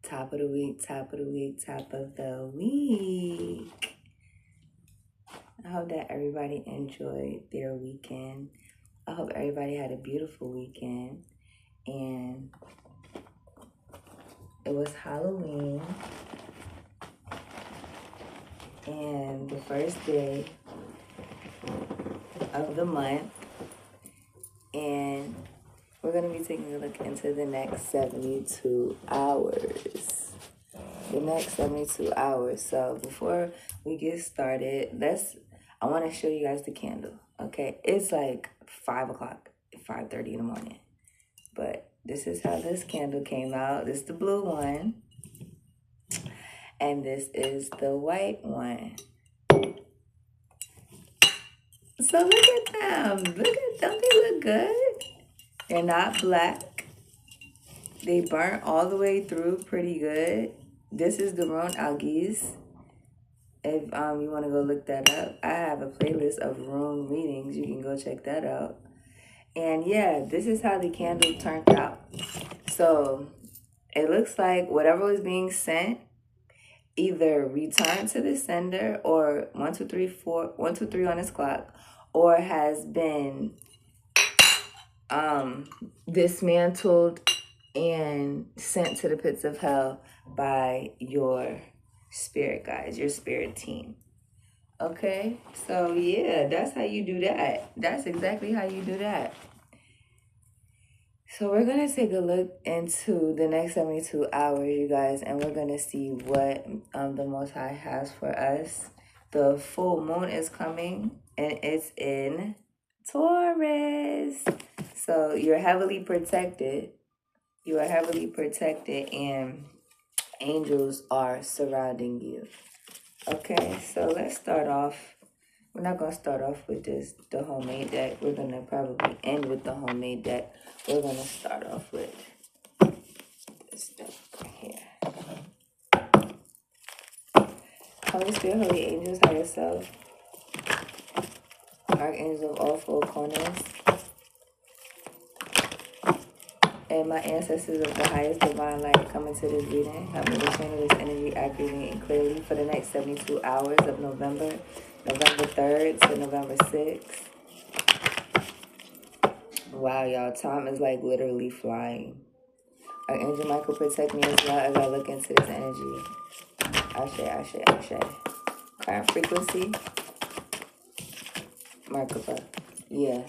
Top of the week, top of the week, top of the week. I hope that everybody enjoyed their weekend. I hope everybody had a beautiful weekend. And it was Halloween. And the first day of the month. And we're going to be taking a look into the next 72 hours. The next 72 hours. So before we get started, I want to show you guys the candle. Okay, it's like 5 o'clock, 5:30 in the morning. But this is how this candle came out. This is the blue one. And this is the white one. So look at them. Don't they look good? They're not black. They burnt all the way through pretty good. This is the Rune Algies. If you want to go look that up, I have a playlist of rune readings. You can go check that out. And yeah, this is how the candle turned out. So it looks like whatever was being sent either returned to the sender, or 1, 2, 3, 4, 1, 2, 3 on his clock, or has been dismantled and sent to the pits of hell by your spirit guides, your spirit team. Okay, so yeah, that's how you do that. That's exactly how you do that. So we're going to take a look into the next 72 hours, you guys, and we're going to see what the Most High has for us. The full moon is coming, and it's in Taurus. So you're heavily protected. You are heavily protected, and angels are surrounding you. Okay, so let's start off. We're not going to start off with the homemade deck. We're going to probably end with the homemade deck. We're going to start off with this deck right here. Holy Spirit, Holy Angels, Higher Self, Archangels of all four corners, and my ancestors of the highest divine light come into this reading. Help me to channel this energy accurately and clearly for the next 72 hours of November 3rd to November 6th. Wow, y'all, time is like literally flying. Archangel Michael, protect me as well as I look into this energy. Ashe, Ashe, Ashe. Current frequency, Merkaba. Yeah.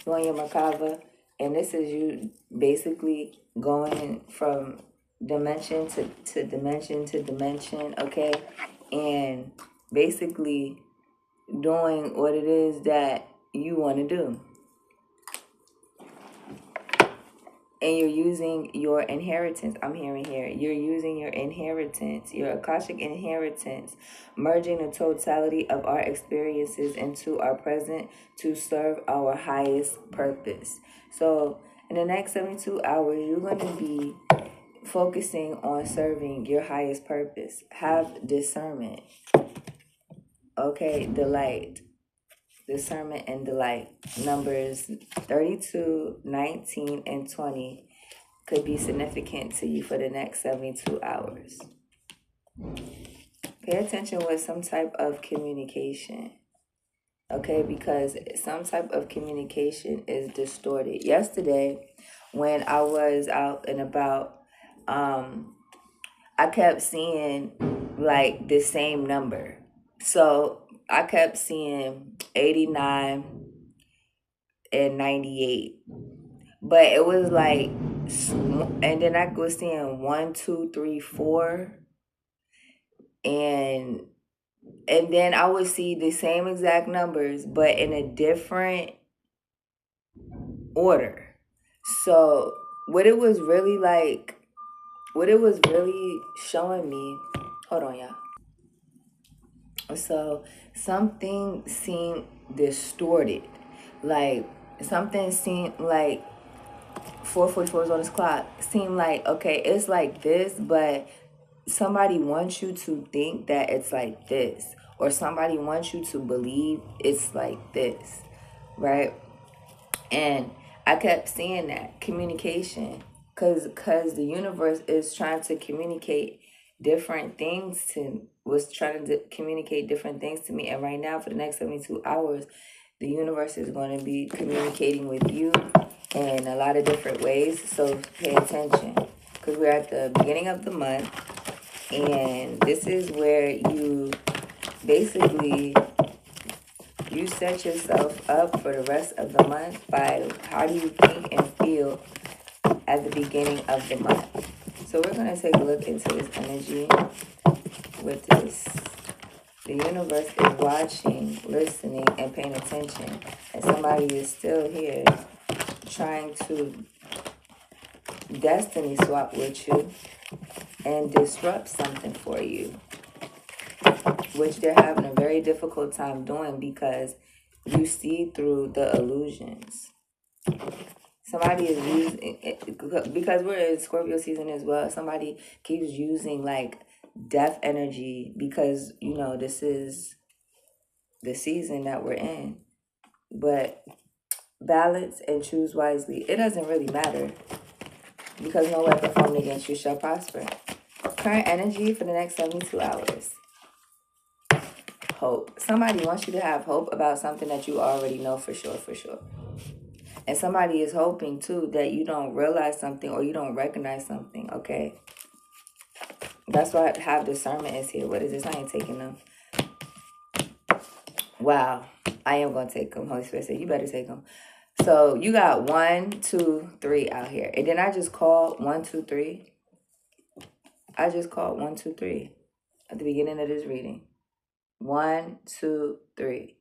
You on your Merkaba, and this is you basically going from dimension to dimension to dimension, okay? And basically doing what it is that you want to do. And you're using your inheritance. I'm hearing here. You're using your inheritance, your Akashic inheritance, merging the totality of our experiences into our present to serve our highest purpose. So in the next 72 hours, you're going to be focusing on serving your highest purpose. Have discernment. Okay, delight. Discernment and delight. Numbers 32, 19, and 20 could be significant to you for the next 72 hours. Pay attention with some type of communication. Okay, because some type of communication is distorted. Yesterday, when I was out and about, I kept seeing like the same number. So I kept seeing 89 and 98. But it was like, and then I was seeing 1, 2, 3, 4. And then I would see the same exact numbers, but in a different order. So what it was really showing me, hold on, y'all. So something seemed distorted. Like something seemed like 4:44 is on his clock. Seemed like, okay, it's like this, but somebody wants you to think that it's like this. Or somebody wants you to believe it's like this. Right? And I kept seeing that. Communication. Because the universe is trying to communicate different things communicate different ththings to me. And right now, for the next 72 hours, the universe is going to be communicating with you in a lot of different ways. So pay attention, because we're at the beginning of the month, and this is where you basically you set yourself up for the rest of the month by how do you think and feel at the beginning of the month. So we're going to take a look into this energy with this. The universe is watching, listening, and paying attention. And somebody is still here trying to destiny swap with you and disrupt something for you, which they're having a very difficult time doing because you see through the illusions. Somebody is using it, because we're in Scorpio season as well. Somebody keeps using like death energy because, you know, this is the season that we're in. But balance and choose wisely. It doesn't really matter, because no weapon formed against you shall prosper. Current energy for the next 72 hours. Hope. Somebody wants you to have hope about something that you already know for sure. And somebody is hoping, too, that you don't realize something or you don't recognize something, okay? That's why I have discernment is here. What is this? I ain't taking them. Wow. I am going to take them. Holy Spirit said, you better take them. So you got 1, 2, 3 out here. And then I just called 1, 2, 3. I just called 1, 2, 3 at the beginning of this reading. 1, 2, 3.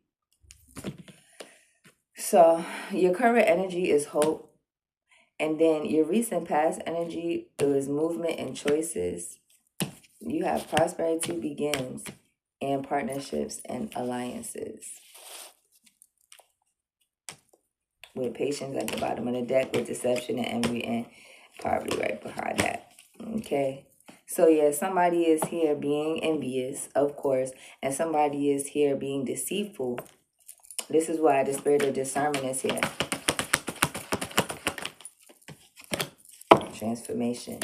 So your current energy is hope. And then your recent past energy is movement and choices. You have prosperity begins and partnerships and alliances. With patience at the bottom of the deck, with deception and envy and poverty right behind that. Okay. So yeah, somebody is here being envious, of course, and somebody is here being deceitful. This is why the spirit of discernment is here. Transformation.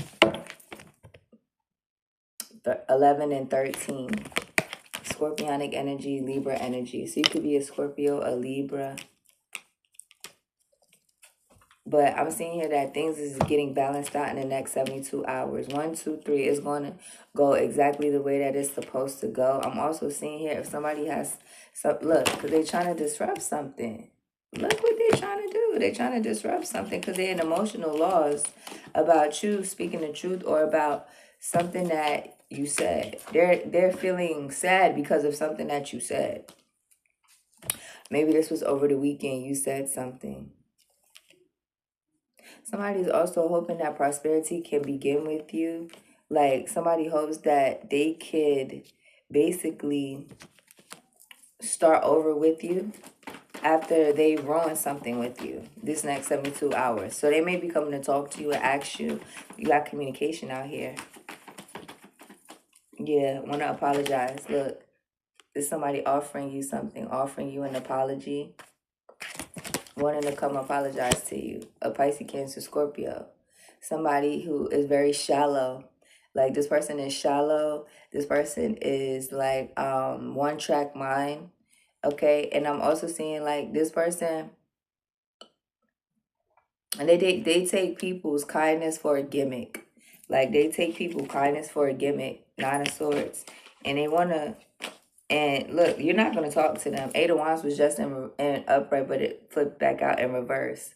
11 and 13. Scorpionic energy, Libra energy. So you could be a Scorpio, a Libra. But I'm seeing here that things is getting balanced out in the next 72 hours. 1, 2, 3 is going to go exactly the way that it's supposed to go. I'm also seeing here if somebody has some, look, because they're trying to disrupt something. Look what they're trying to do. They're trying to disrupt something because they're in emotional laws about you speaking the truth or about something that you said. They're feeling sad because of something that you said. Maybe this was over the weekend. You said something. Somebody's also hoping that prosperity can begin with you. Like somebody hopes that they could basically start over with you after they ruin something with you this next 72 hours. So they may be coming to talk to you and ask you. You got communication out here. Yeah, want to apologize. Look, there's somebody offering you something, offering you an apology, wanting to come apologize to you. A Pisces, Cancer, Scorpio. Somebody who is very shallow. Like this person is shallow. This person is like one-track mind. Okay, and I'm also seeing like this person, and they take people's kindness for a gimmick. Like they take people's kindness for a gimmick. 9 of Swords, and they wanna. And look, you're not gonna talk to them. 8 of Wands was just in upright, but it flipped back out in reverse.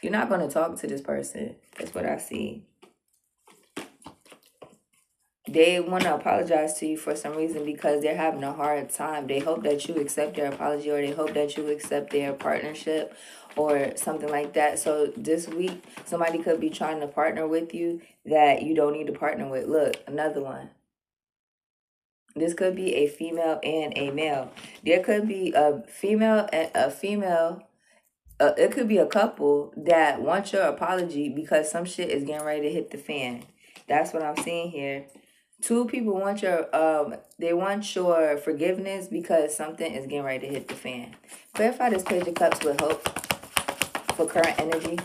You're not gonna talk to this person. That's what I see. They want to apologize to you for some reason because they're having a hard time. They hope that you accept their apology, or they hope that you accept their partnership or something like that. So this week, somebody could be trying to partner with you that you don't need to partner with. Look, another one. This could be a female and a male. There could be a female and a female. It could be a couple that want your apology because some shit is getting ready to hit the fan. That's what I'm seeing here. 2 people want your they want your forgiveness because something is getting ready to hit the fan. Clarify this Page of Cups with hope for current energy.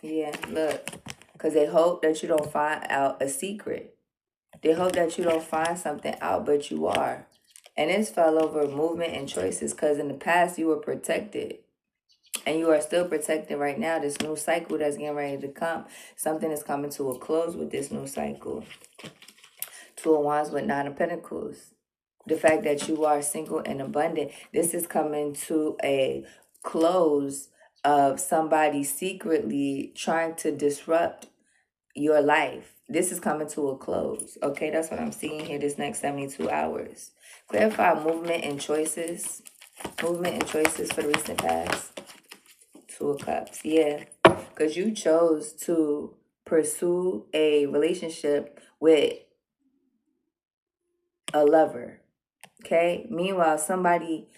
Yeah, look. Because they hope that you don't find out a secret. They hope that you don't find something out, but you are. And this fell over movement and choices because in the past you were protected. And you are still protected right now. This new cycle that's getting ready to come. Something is coming to a close with this new cycle. Two of Wands with Nine of Pentacles. The fact that you are single and abundant. This is coming to a close of somebody secretly trying to disrupt your life. This is coming to a close. Okay, that's what I'm seeing here this next 72 hours. Clarify movement and choices. Movement and choices for the recent past. Two of Cups. Yeah. Because you chose to pursue a relationship with a lover. Okay. Meanwhile, somebody,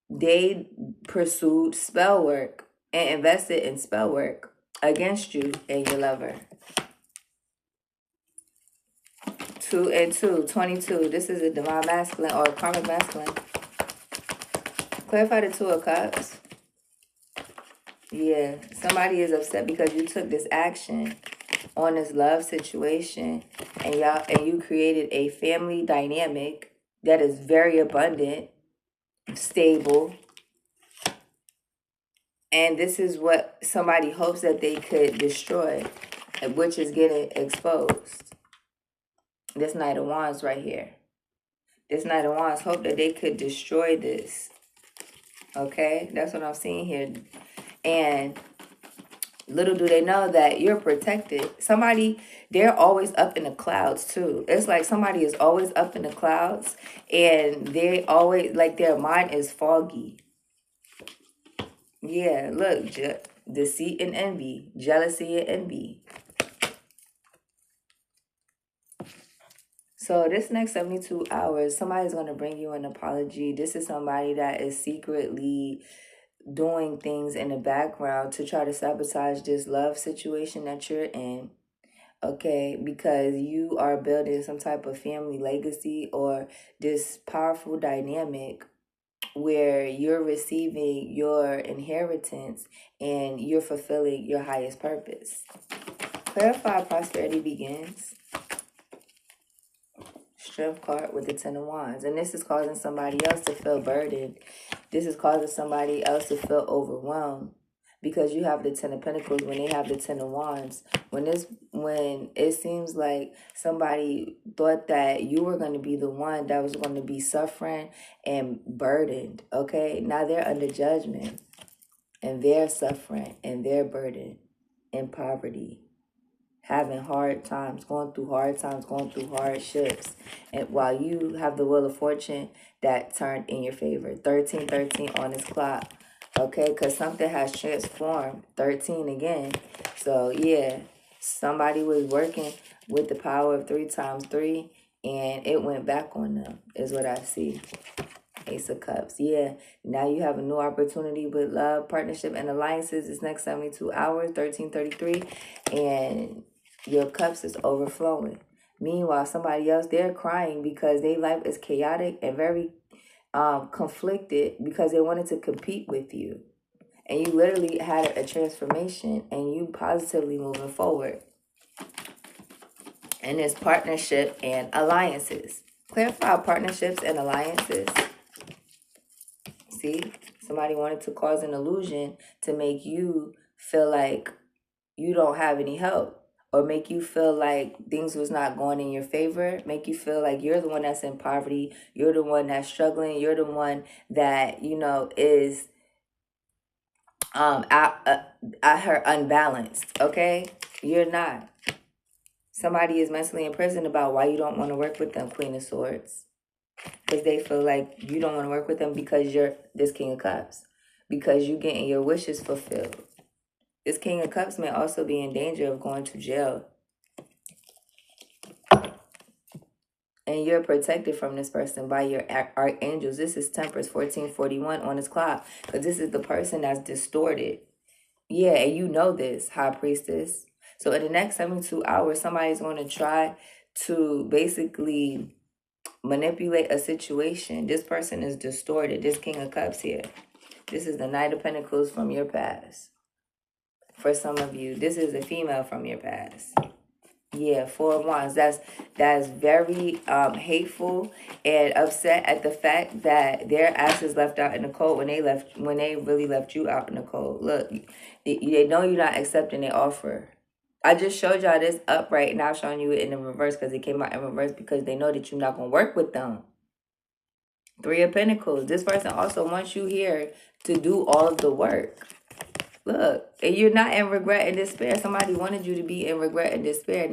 they pursued spell work and invested in spell work against you and your lover. 2 and 2, 22. This is a divine masculine or a karmic masculine. Clarify the Two of Cups. Yeah, somebody is upset because you took this action on this love situation and you created a family dynamic that is very abundant, stable. And this is what somebody hopes that they could destroy, which is getting exposed. This Knight of Wands right here. This Knight of Wands hope that they could destroy this. Okay, that's what I'm seeing here. And little do they know that you're protected. Somebody, they're always up in the clouds too. It's like somebody is always up in the clouds and they always, like their mind is foggy. Yeah, look, deceit and envy, jealousy and envy. So this next 72 hours, somebody's going to bring you an apology. This is somebody that is secretly doing things in the background to try to sabotage this love situation that you're in. Okay, because you are building some type of family legacy or this powerful dynamic where you're receiving your inheritance and you're fulfilling your highest purpose. Clarify prosperity begins. Strength card with the Ten of Wands. And this is causing somebody else to feel burdened. This is causing somebody else to feel overwhelmed. Because you have the Ten of Pentacles when they have the Ten of Wands. When it seems like somebody thought that you were going to be the one that was going to be suffering and burdened. Okay, now they're under judgment. And they're suffering and they're burdened in poverty. Having hard times, going through hardships. And while you have the Wheel of Fortune that turned in your favor. 1313 on this clock. Okay, because something has transformed. 13 again. So, yeah, somebody was working with the power of 3 times 3, and it went back on them, is what I see. Ace of Cups. Yeah, now you have a new opportunity with love, partnership, and alliances. This next 72 hours, 1333, and your cups is overflowing. Meanwhile, somebody else, they're crying because their life is chaotic and very conflicted because they wanted to compete with you. And you literally had a transformation and you positively moving forward. And it's partnership and alliances. Clarify partnerships and alliances. See, somebody wanted to cause an illusion to make you feel like you don't have any help. Or make you feel like things was not going in your favor. Make you feel like you're the one that's in poverty. You're the one that's struggling. You're the one that, you know, is at her unbalanced. Okay? You're not. Somebody is mentally imprisoned about why you don't want to work with them, Queen of Swords. Because they feel like you don't want to work with them because you're this King of Cups. Because you're getting your wishes fulfilled. This King of Cups may also be in danger of going to jail. And you're protected from this person by your archangels. This is Temperance 1441 on his clock. Because this is the person that's distorted. Yeah, and you know this, High Priestess. So in the next 72 hours, somebody's going to try to basically manipulate a situation. This person is distorted. This King of Cups here. This is the Knight of Pentacles from your past. for some of you. This is a female from your past. Yeah, 4 of Wands. That's very hateful and upset at the fact that their asses left out in the cold when they really left you out in the cold. Look, they know you're not accepting their offer. I just showed y'all this upright, and I'm showing you it in the reverse because it came out in reverse because they know that you're not gonna work with them. 3 of Pentacles. This person also wants you here to do all of the work. Look, and you're not in regret and despair. Somebody wanted you to be in regret and despair.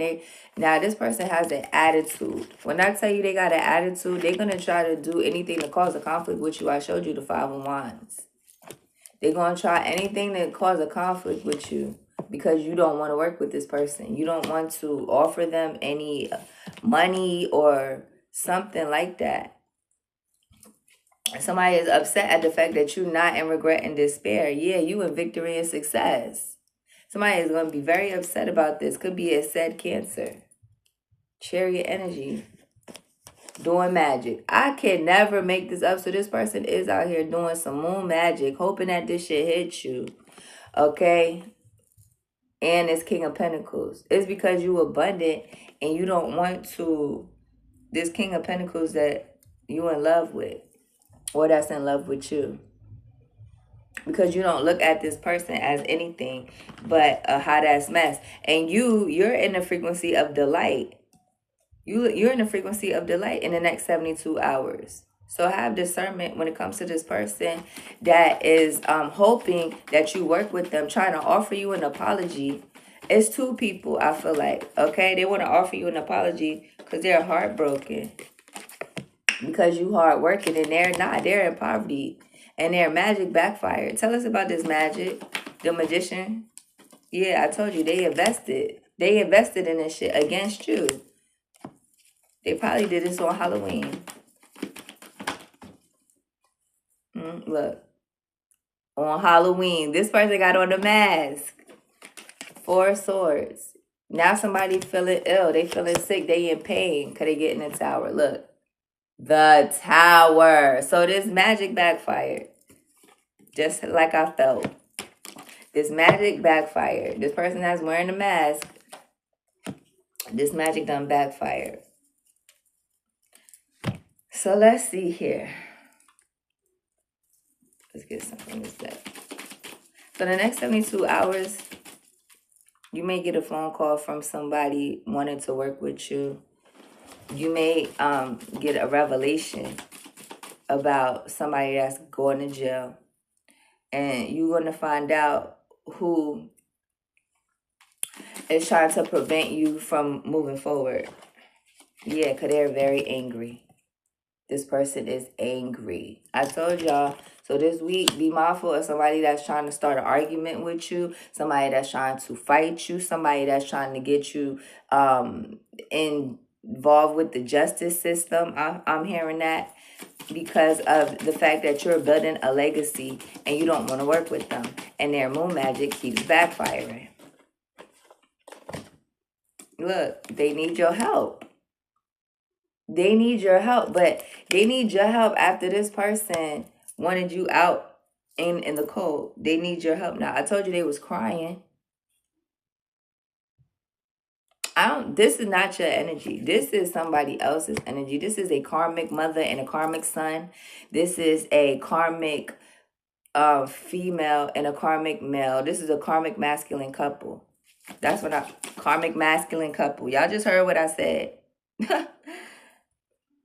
Now this person has an attitude. When I tell you they got an attitude, they're going to try to do anything to cause a conflict with you. I showed you the 5 of Wands. They're going to try anything to cause a conflict with you because you don't want to work with this person. You don't want to offer them any money or something like that. Somebody is upset at the fact that you're not in regret and despair. Yeah, you in victory and success. Somebody is going to be very upset about this. Could be a said Cancer. Chariot energy. Doing magic. I can never make this up. So this person is out here doing some moon magic. Hoping that this shit hits you. Okay? And it's King of Pentacles. It's because you abundant and you don't want to... This King of Pentacles that you in love with. Or that's in love with you. Because you don't look at this person as anything but a hot ass mess. And you're in the frequency of delight. You're in the frequency of delight in the next 72 hours. So have discernment when it comes to this person that is hoping that you work with them, trying to offer you an apology. It's 2 people, I feel like. Okay, they want to offer you an apology because they're heartbroken. Because you hard working and they're not. They're in poverty. And their magic backfired. Tell us about this magic. The magician. Yeah, I told you they invested. They invested in this shit against you. They probably did this on Halloween. Look. On Halloween. This person got on the mask. 4 of Swords. Now somebody feeling ill. They feeling sick. They in pain. Because they get in the tower. Look. The Tower. So this magic backfired. Just like I felt. This magic backfired. This person that's wearing the mask. This magic done backfired. So let's see here. Let's get something from this deck. So the next 72 hours, you may get a phone call from somebody wanting to work with you. You may get a revelation about somebody that's going to jail. And you're going to find out who is trying to prevent you from moving forward. Yeah, because they're very angry. This person is angry. I told y'all. So this week, be mindful of somebody that's trying to start an argument with you. Somebody that's trying to fight you. Somebody that's trying to get you involved with the justice system. I'm hearing that because of the fact that you're building a legacy and you don't want to work with them. And their moon magic keeps backfiring. Look, they need your help. They need your help, but they need your help after this person wanted you out in the cold. They need your help now. I told you they was crying. This is not your energy. This is somebody else's energy. This is a karmic mother and a karmic son. This is a karmic female and a karmic male. This is a karmic masculine couple. That's what karmic masculine couple. Y'all just heard what I said.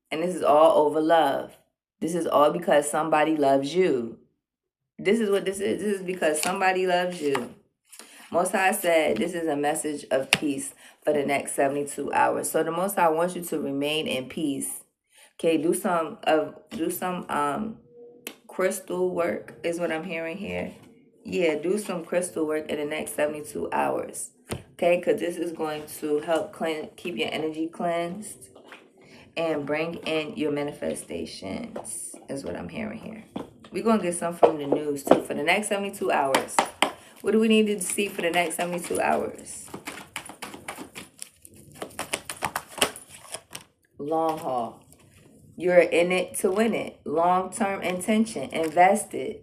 And this is all over love. This is all because somebody loves you. This is what this is. This is because somebody loves you. Most High said this is a message of peace for the next 72 hours. So the Most High wants you to remain in peace. Okay, do some crystal work is what I'm hearing here. Yeah, do some crystal work in the next 72 hours. Okay, because this is going to help keep your energy cleansed and bring in your manifestations is what I'm hearing here. We're going to get some from the news too for the next 72 hours. What do we need to see for the next 72 hours? Long haul. You're in it to win it. Long-term intention. Invested.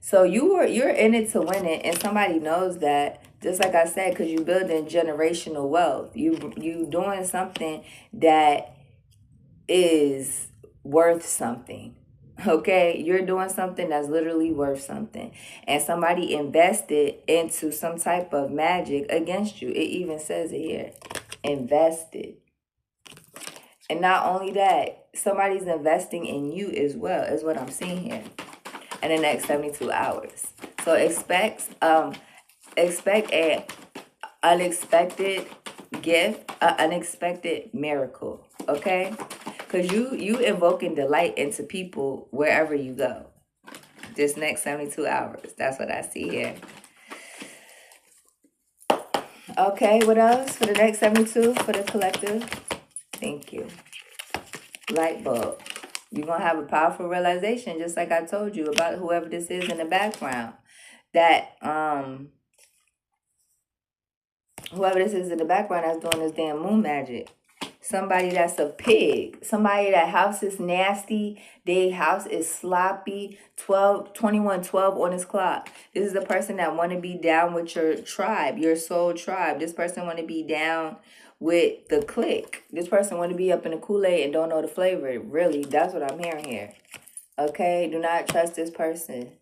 So you're in it to win it, and somebody knows that. Just like I said, because you building generational wealth. You doing something that is worth something. Okay, you're doing something that's literally worth something, and somebody invested into some type of magic against you. It even says it here, invested. And not only that, somebody's investing in you as well, is what I'm seeing here, in the next 72 hours. So expect a unexpected gift, an unexpected miracle, okay? Because you invoking delight into people wherever you go. This next 72 hours. That's what I see here. Okay, what else for the next 72 for the collective? Thank you. Light bulb. You're going to have a powerful realization, just like I told you, about whoever this is in the background. That, whoever this is in the background that's doing this damn moon magic. Somebody that's a pig. Somebody that house is nasty. Their house is sloppy. 2112 on his clock. This is the person that want to be down with your tribe, your soul tribe. This person want to be down with the clique. This person want to be up in the Kool-Aid and don't know the flavor. Really, that's what I'm hearing here. Okay, do not trust this person.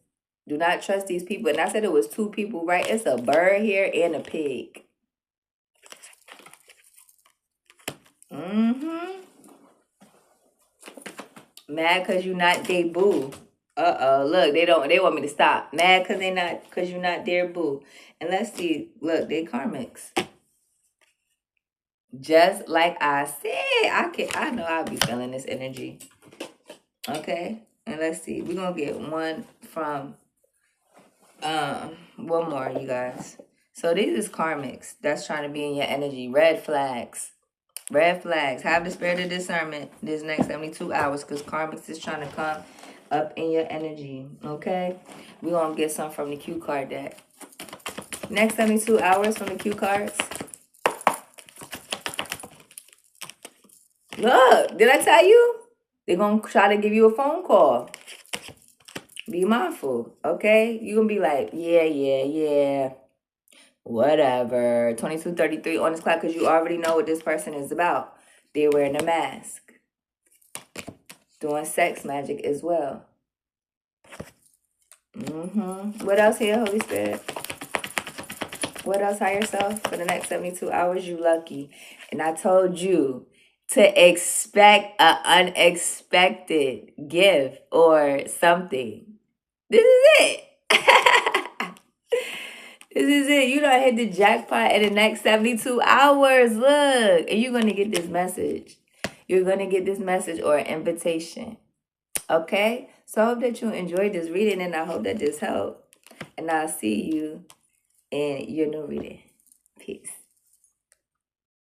Do not trust these people. And I said it was two people, right? It's a bird here and a pig. Mad cause you not they boo. Look, they want me to stop. Mad cause you not their boo. And let's see, look, they karmics. Just like I said, I know I'll be feeling this energy. Okay? And let's see. We're gonna get one from one more, you guys. So these is karmics that's trying to be in your energy. Red flags. Red flags. Have the spirit of discernment this next 72 hours because karmics is trying to come up in your energy. Okay? We're going to get some from the cue card deck. Next 72 hours from the cue cards. Look, did I tell you? They're going to try to give you a phone call. Be mindful. Okay? You're going to be like, yeah. Whatever. 22:33 on this clock because you already know what this person is about. They're wearing a mask. Doing sex magic as well. What else here, Holy Spirit? What else, higher self? For the next 72 hours, you lucky. And I told you to expect an unexpected gift or something. This is it. This is it. You done hit the jackpot in the next 72 hours. Look. And you're going to get this message. You're going to get this message or an invitation. Okay? So I hope that you enjoyed this reading and I hope that this helped. And I'll see you in your new reading. Peace.